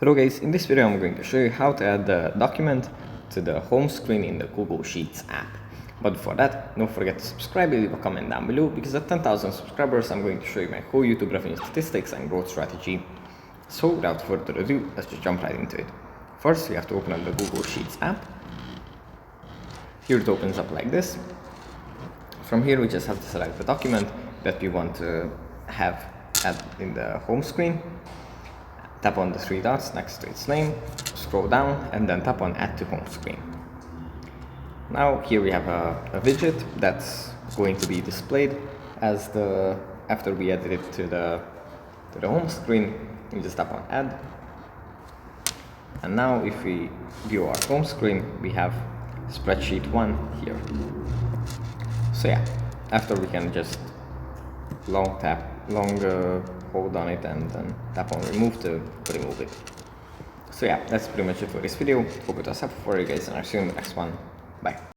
Hello guys, in this video I'm going to show you how to add the document to the home screen in the Google Sheets app. But before that, don't forget to subscribe and leave a comment down below, because at 10,000 subscribers I'm going to show you my whole YouTube revenue statistics and growth strategy. So without further ado, let's just jump right into it. First, we have to open up the Google Sheets app. Here it opens up like this. From here we just have to select the document that we want to have in the home screen. Tap on the three dots next to its name, scroll down, and then tap on Add to Home Screen. Now here we have a widget that's going to be displayed as after we added it to the home screen. We just tap on Add, and now if we view our home screen, we have Spreadsheet 1 here. So yeah, after we can just hold on it and then tap on remove to remove it. So yeah, that's pretty much it for this video. Hope it was helpful for you guys, and I'll see you in the next one. Bye.